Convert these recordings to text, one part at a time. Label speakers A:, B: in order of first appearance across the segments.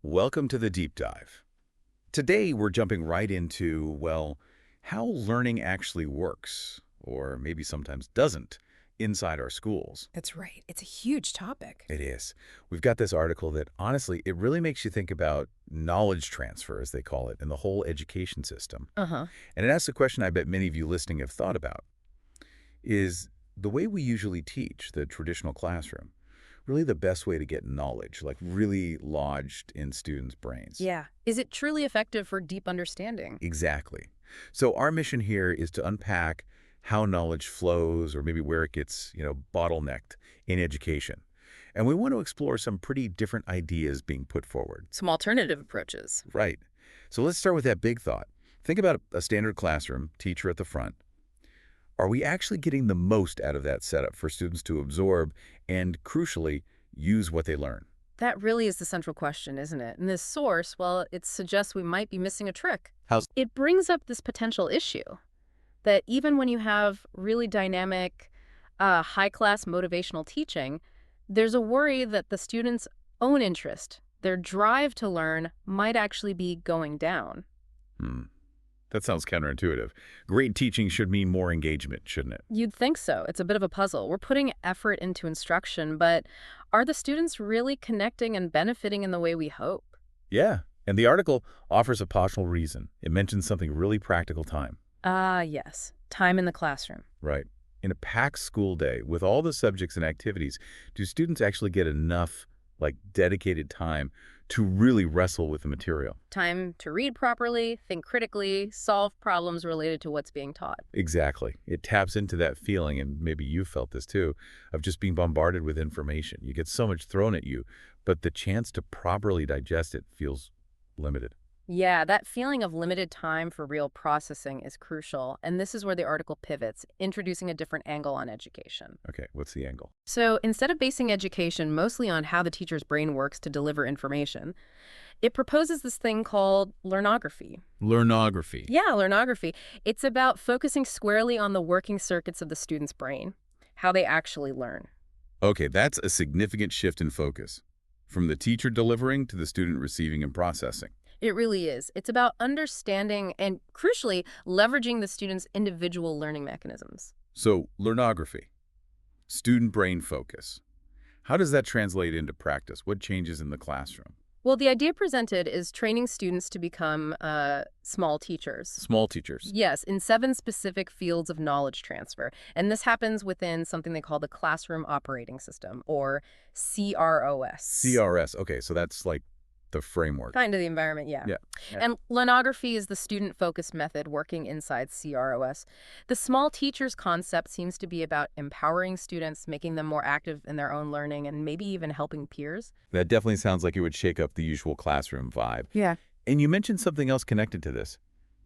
A: Welcome to the deep dive. Today we're jumping right into, well, how learning actually works, or maybe sometimes doesn't, inside our schools.
B: That's right. It's a huge topic.
A: It is. We've got this article that, honestly, it really makes you think about knowledge transfer, as they call it, in the whole education system.
B: Uh-huh.
A: And it asks a question I bet many of you listening have thought about. Is the way we usually teach, the traditional classroom, really the best way to get knowledge, like really lodged in students' brains?
B: Yeah. Is it truly effective for deep understanding?
A: Exactly. So our mission here is to unpack how knowledge flows or maybe where it gets, bottlenecked in education. And we want to explore some pretty different ideas being put forward.
B: Some alternative approaches.
A: Right. So let's start with that big thought. Think about a standard classroom, teacher at the front. Are we actually getting the most out of that setup for students to absorb and, crucially, use what they learn?
B: That really is the central question, isn't it? And this source, well, it suggests we might be missing a trick.
A: How's
B: It brings up this potential issue that even when you have really dynamic, high-class motivational teaching, there's a worry that the students' own interest, their drive to learn, might actually be going down.
A: Hmm. That sounds counterintuitive. Great teaching should mean more engagement, shouldn't it?
B: You'd think so. It's a bit of a puzzle. We're putting effort into instruction, but are the students really connecting and benefiting in the way we hope?
A: Yeah. And the article offers a possible reason. It mentions something really practical: time.
B: Ah, yes. Time in the classroom.
A: Right. In a packed school day with all the subjects and activities, do students actually get enough, dedicated time to really wrestle with the material?
B: Time to read properly, think critically, solve problems related to what's being taught.
A: Exactly. It taps into that feeling, and maybe you felt this too, of just being bombarded with information. You get so much thrown at you, but the chance to properly digest it feels limited.
B: Yeah, that feeling of limited time for real processing is crucial, and this is where the article pivots, introducing a different angle on education.
A: Okay, what's the angle?
B: So instead of basing education mostly on how the teacher's brain works to deliver information, it proposes this thing called learnography.
A: Learnography.
B: Yeah, learnography. It's about focusing squarely on the working circuits of the student's brain, how they actually learn.
A: Okay, that's a significant shift in focus. From the teacher delivering to the student receiving and processing.
B: It really is. It's about understanding and, crucially, leveraging the student's individual learning mechanisms.
A: So, learnography, student brain focus. How does that translate into practice? What changes in the classroom?
B: Well, the idea presented is training students to become small teachers.
A: Small teachers.
B: Yes, in 7 specific fields of knowledge transfer. And this happens within something they call the Classroom Operating System, or CROS.
A: CRS. Okay, so that's like the framework.
B: Kind of the environment, yeah.
A: Yeah.
B: And learnography is the student-focused method working inside CROS. The small teachers concept seems to be about empowering students, making them more active in their own learning, and maybe even helping peers.
A: That definitely sounds like it would shake up the usual classroom vibe.
B: Yeah.
A: And you mentioned something else connected to this.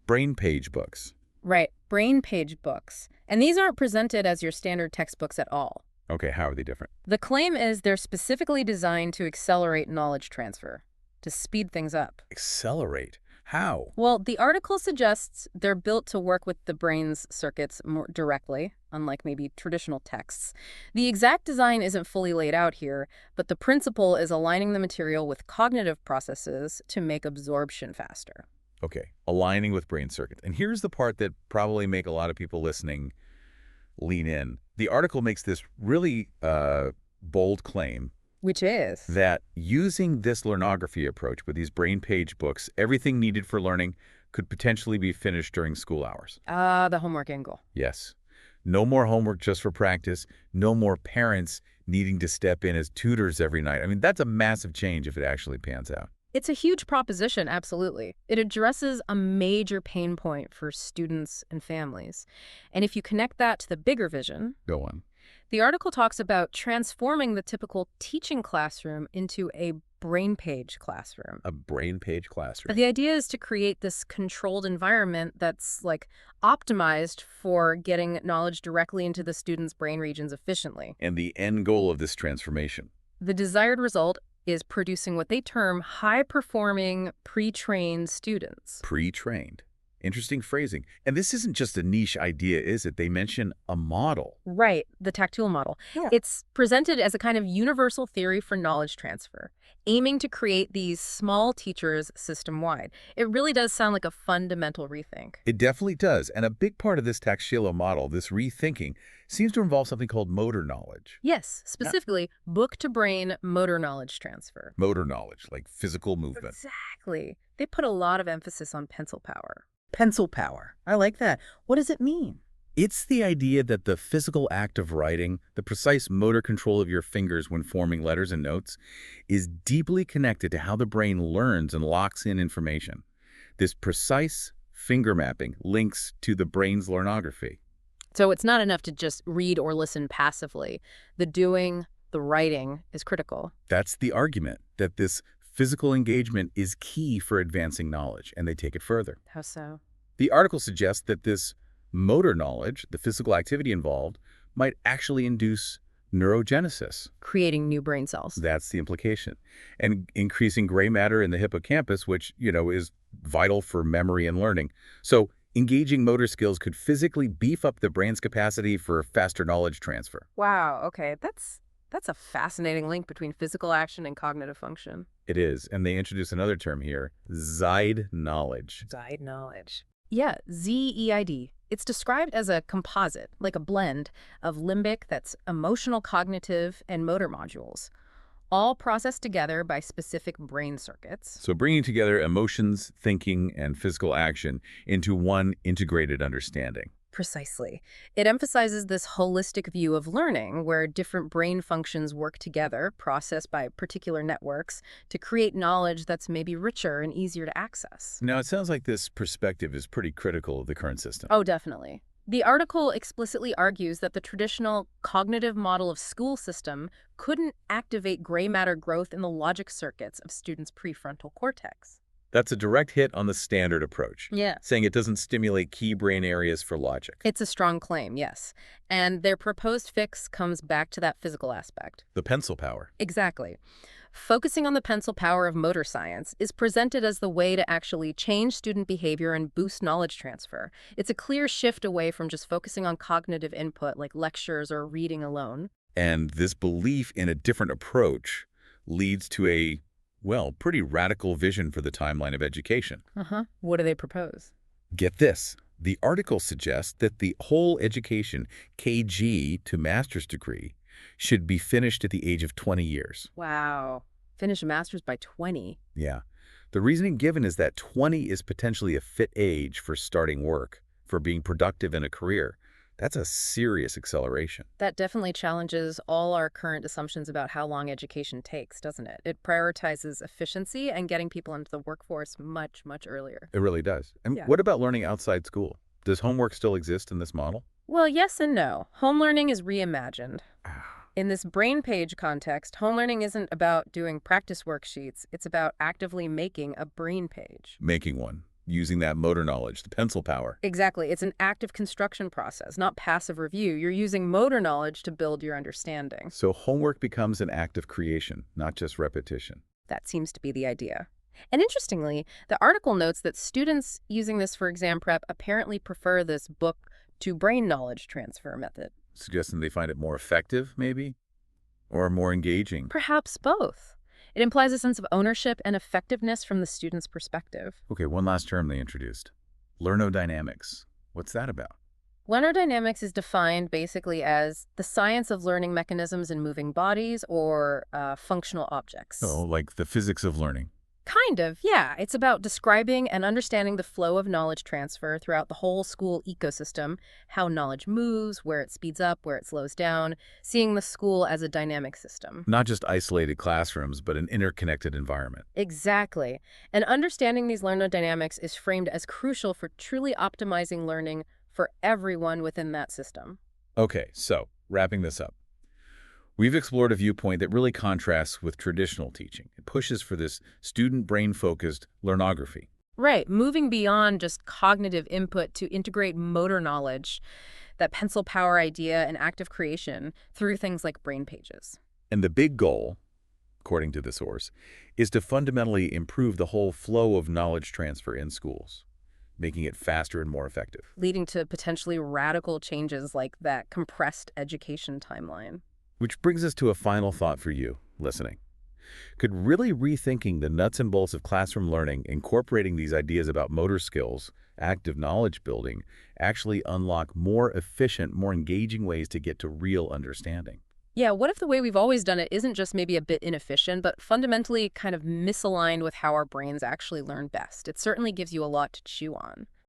A: Brainpage books.
B: Right, brainpage books. And these aren't presented as your standard textbooks at all.
A: Okay, how are they different?
B: The claim is they're specifically designed to accelerate knowledge transfer, to speed things up.
A: Accelerate. How?
B: Well, the article suggests they're built to work with the brain's circuits more directly, unlike maybe traditional texts. The exact design isn't fully laid out here, but the principle is aligning the material with cognitive processes to make absorption faster.
A: Okay, aligning with brain circuits. And here's the part that probably make a lot of people listening lean in. The article makes this really bold claim
B: Which is?
A: that using this learnography approach with these brain page books, everything needed for learning could potentially be finished during school hours.
B: The homework angle.
A: Yes. No more homework just for practice. No more parents needing to step in as tutors every night. I mean, that's a massive change if it actually pans out.
B: It's a huge proposition, absolutely. It addresses a major pain point for students and families. And if you connect that to the bigger vision,
A: Go on.
B: the article talks about transforming the typical teaching classroom into a brain page classroom.
A: A brain page classroom.
B: The idea is to create this controlled environment that's optimized for getting knowledge directly into the student's brain regions efficiently.
A: And the end goal of this transformation.
B: The desired result is producing what they term high-performing, pre-trained students.
A: Pre-trained. Interesting phrasing. And this isn't just a niche idea, is it? They mention a model.
B: Right, the tactile model.
A: Yeah.
B: It's presented as a kind of universal theory for knowledge transfer, aiming to create these small teachers system-wide. It really does sound like a fundamental rethink.
A: It definitely does. And a big part of this tactile model, this rethinking, seems to involve something called motor knowledge.
B: Yes,
A: Yeah.
B: specifically book-to-brain motor knowledge transfer.
A: Motor knowledge, like physical movement.
B: Exactly. They put a lot of emphasis on pencil power.
C: Pencil power. I like that. What does it mean?
A: It's the idea that the physical act of writing, the precise motor control of your fingers when forming letters and notes, is deeply connected to how the brain learns and locks in information. This precise finger mapping links to the brain's learnography.
B: So it's not enough to just read or listen passively. The doing, the writing is critical.
A: That's the argument, that this physical engagement is key for advancing knowledge, and they take it further.
B: How so?
A: The article suggests that this motor knowledge, the physical activity involved, might actually induce neurogenesis.
B: Creating new brain cells.
A: That's the implication. And increasing gray matter in the hippocampus, which, is vital for memory and learning. So engaging motor skills could physically beef up the brain's capacity for faster knowledge transfer.
B: Wow, okay. That's a fascinating link between physical action and cognitive function.
A: It is. And they introduce another term here, Zeid knowledge.
C: Side knowledge.
B: Yeah, ZEID. It's described as a composite, like a blend, of limbic, that's emotional, cognitive, and motor modules, all processed together by specific brain circuits.
A: So bringing together emotions, thinking, and physical action into one integrated understanding.
B: Precisely. It emphasizes this holistic view of learning where different brain functions work together, processed by particular networks, to create knowledge that's maybe richer and easier to access.
A: Now, it sounds like this perspective is pretty critical of the current system.
B: Oh, definitely. The article explicitly argues that the traditional cognitive model of school system couldn't activate gray matter growth in the logic circuits of students' prefrontal cortex.
A: That's a direct hit on the standard approach,
B: Yeah.
A: saying it doesn't stimulate key brain areas for logic.
B: It's a strong claim, yes. And their proposed fix comes back to that physical aspect.
A: The pencil power.
B: Exactly. Focusing on the pencil power of motor science is presented as the way to actually change student behavior and boost knowledge transfer. It's a clear shift away from just focusing on cognitive input like lectures or reading alone.
A: And this belief in a different approach leads to a, pretty radical vision for the timeline of education.
B: What do they propose?
A: Get this. The article suggests that the whole education, KG to master's degree, should be finished at the age of 20 years.
B: Wow. Finish a master's by 20.
A: Yeah. The reasoning given is that 20 is potentially a fit age for starting work, for being productive in a career. That's a serious acceleration.
B: That definitely challenges all our current assumptions about how long education takes, doesn't it? It prioritizes efficiency and getting people into the workforce much, much earlier.
A: It really does. And
B: Yeah.
A: what about learning outside school? Does homework still exist in this model?
B: Well, yes and no. Home learning is reimagined. In this brainpage context, home learning isn't about doing practice worksheets. It's about actively making a brain page.
A: Making one, using that motor knowledge, the pencil power.
B: Exactly. It's an active construction process, not passive review. You're using motor knowledge to build your understanding.
A: So homework becomes an act of creation, not just repetition.
B: That seems to be the idea. And interestingly, the article notes that students using this for exam prep apparently prefer this book to brain knowledge transfer method.
A: Suggesting they find it more effective, maybe? Or more engaging?
B: Perhaps both. It implies a sense of ownership and effectiveness from the student's perspective.
A: Okay, one last term they introduced. Learnodynamics. What's that about?
B: Learnodynamics is defined basically as the science of learning mechanisms in moving bodies or functional objects.
A: Oh, like the physics of learning.
B: Kind of, yeah. It's about describing and understanding the flow of knowledge transfer throughout the whole school ecosystem, how knowledge moves, where it speeds up, where it slows down, seeing the school as a dynamic system.
A: Not just isolated classrooms, but an interconnected environment.
B: Exactly. And understanding these learnodynamics is framed as crucial for truly optimizing learning for everyone within that system.
A: Okay, so wrapping this up. We've explored a viewpoint that really contrasts with traditional teaching. It pushes for this student brain-focused learnography.
B: Right, moving beyond just cognitive input to integrate motor knowledge, that pencil power idea and active creation through things like brain pages.
A: And the big goal, according to the source, is to fundamentally improve the whole flow of knowledge transfer in schools. making it faster and more effective.
B: Leading to potentially radical changes like that compressed education timeline.
A: Which brings us to a final thought for you, listening. Could really rethinking the nuts and bolts of classroom learning, incorporating these ideas about motor skills, active knowledge building, actually unlock more efficient, more engaging ways to get to real understanding?
B: Yeah, what if the way we've always done it isn't just maybe a bit inefficient, but fundamentally kind of misaligned with how our brains actually learn best? It certainly gives you a lot to chew on.